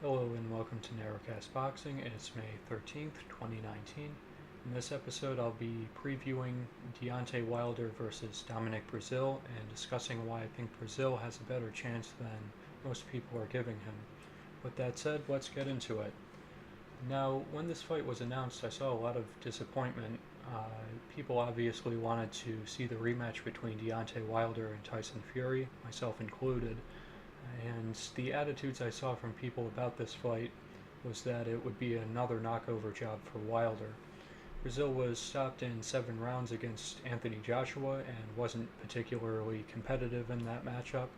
Hello and welcome to Narrowcast Boxing. It's May 13th, 2019. In this episode, I'll be previewing Deontay Wilder versus Dominic Breazeale and discussing why I think Breazeale has a better chance than most people are giving him. With that said, let's get into it. Now, when this fight was announced, I saw a lot of disappointment. People obviously wanted to see the rematch between Deontay Wilder and Tyson Fury, myself included. And the attitudes I saw from people about this fight was that it would be another knockover job for Wilder. Breazeale was stopped in 7 rounds against Anthony Joshua and wasn't particularly competitive in that matchup,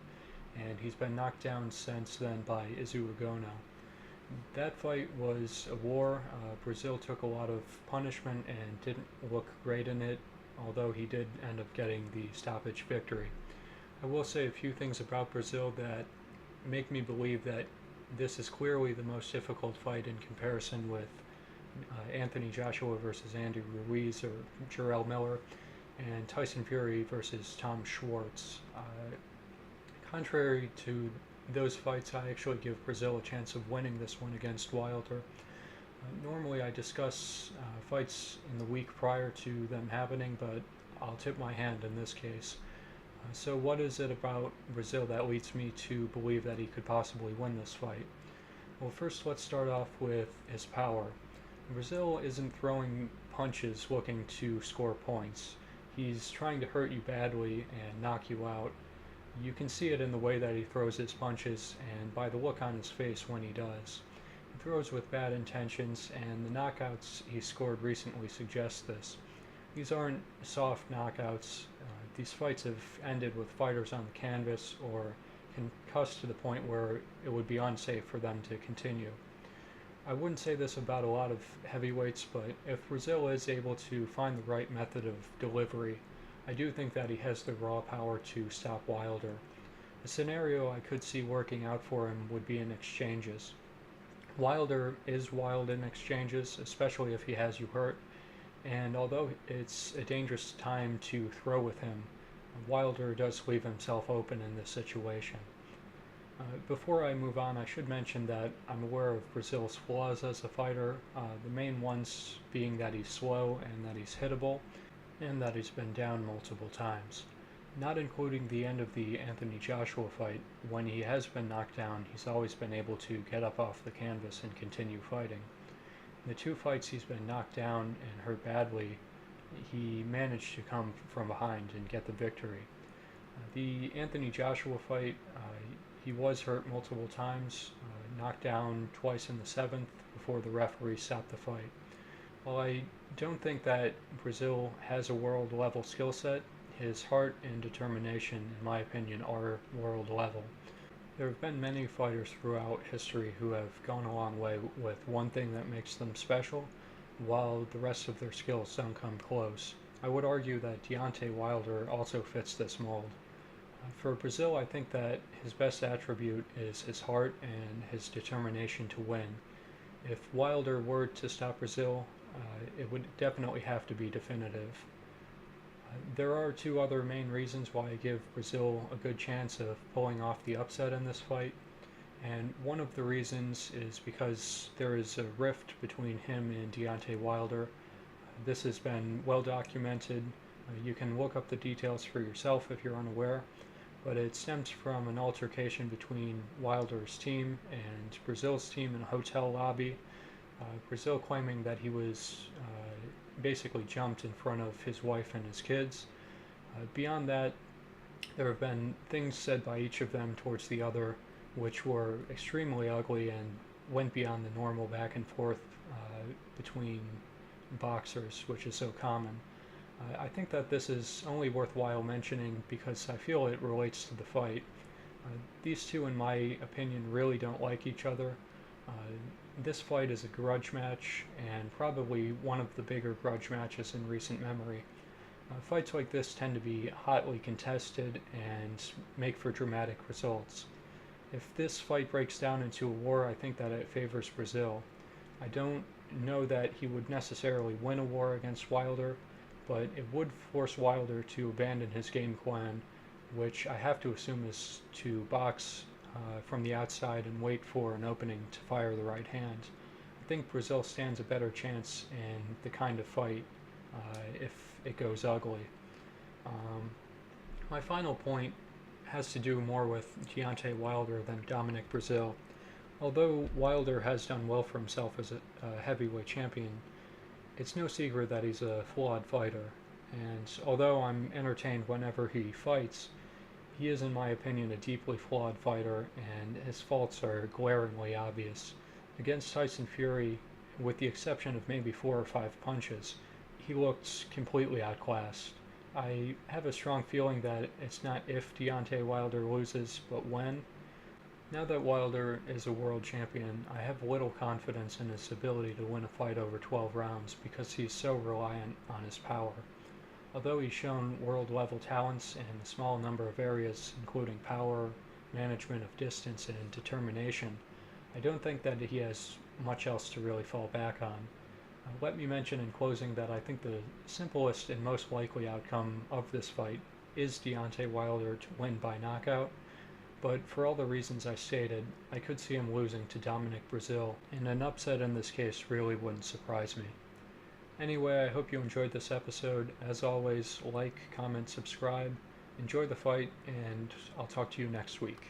and he's been knocked down since then by Izu Ugono. That fight was a war. Breazeale took a lot of punishment and didn't look great in it, although he did end up getting the stoppage victory. I will say a few things about Breazeale that make me believe that this is clearly the most difficult fight in comparison with Anthony Joshua versus Andy Ruiz or Jarrell Miller and Tyson Fury versus Tom Schwartz. Contrary to those fights, I actually give Breazeale a chance of winning this one against Wilder. Normally I discuss fights in the week prior to them happening, but I'll tip my hand in this case. So what is it about Breazeale that leads me to believe that he could possibly win this fight? Well, first let's start off with his power. Breazeale isn't throwing punches looking to score points. He's trying to hurt you badly and knock you out. You can see it in the way that he throws his punches and by the look on his face when he does. He throws with bad intentions, and the knockouts he scored recently suggest this. These aren't soft knockouts. These fights have ended with fighters on the canvas or concussed to the point where it would be unsafe for them to continue. I wouldn't say this about a lot of heavyweights, but if Breazeale is able to find the right method of delivery, I do think that he has the raw power to stop Wilder. A scenario I could see working out for him would be in exchanges. Wilder is wild in exchanges, especially if he has you hurt, and although it's a dangerous time to throw with him, Wilder does leave himself open in this situation. Before I move on, I should mention that I'm aware of Breazeale's flaws as a fighter, the main ones being that he's slow and that he's hittable, and that he's been down multiple times. Not including the end of the Anthony Joshua fight, when he has been knocked down, he's always been able to get up off the canvas and continue fighting. In the 2 fights he's been knocked down and hurt badly, he managed to come from behind and get the victory. The Anthony Joshua fight, he was hurt multiple times, knocked down twice in the 7th before the referee stopped the fight. While I don't think that Breazeale has a world level skill set, his heart and determination, in my opinion, are world level. There have been many fighters throughout history who have gone a long way with one thing that makes them special, while the rest of their skills don't come close. I would argue that Deontay Wilder also fits this mold. For Breazeale, I think that his best attribute is his heart and his determination to win. If Wilder were to stop Breazeale, it would definitely have to be definitive. There are 2 other main reasons why I give Breazeale a good chance of pulling off the upset in this fight, and one of the reasons is because there is a rift between him and Deontay Wilder. This has been well documented. You can look up the details for yourself if you're unaware, but it stems from an altercation between Wilder's team and Breazeale's team in a hotel lobby. Breazeale claiming that he was basically jumped in front of his wife and his kids. Beyond that, there have been things said by each of them towards the other which were extremely ugly and went beyond the normal back and forth between boxers, which is so common. I think that this is only worthwhile mentioning because I feel it relates to the fight. These 2, in my opinion, really don't like each other. This fight is a grudge match, and probably one of the bigger grudge matches in recent memory. Fights like this tend to be hotly contested and make for dramatic results. If this fight breaks down into a war, I think that it favors Breazeale. I don't know that he would necessarily win a war against Wilder, but it would force Wilder to abandon his game plan, which I have to assume is to box from the outside and wait for an opening to fire the right hand. I think Breazeale stands a better chance in the kind of fight if it goes ugly. My final point has to do more with Deontay Wilder than Dominic Breazeale. Although Wilder has done well for himself as a heavyweight champion, it's no secret that he's a flawed fighter, and although I'm entertained whenever he fights, he is, in my opinion, a deeply flawed fighter, and his faults are glaringly obvious. Against Tyson Fury, with the exception of maybe 4 or 5 punches, he looked completely outclassed. I have a strong feeling that it's not if Deontay Wilder loses, but when. Now that Wilder is a world champion, I have little confidence in his ability to win a fight over 12 rounds because he's so reliant on his power. Although he's shown world-level talents in a small number of areas, including power, management of distance, and determination, I don't think that he has much else to really fall back on. Let me mention in closing that I think the simplest and most likely outcome of this fight is Deontay Wilder to win by knockout, but for all the reasons I stated, I could see him losing to Dominic Breazeale, and an upset in this case really wouldn't surprise me. Anyway, I hope you enjoyed this episode. As always, like, comment, subscribe, enjoy the fight, and I'll talk to you next week.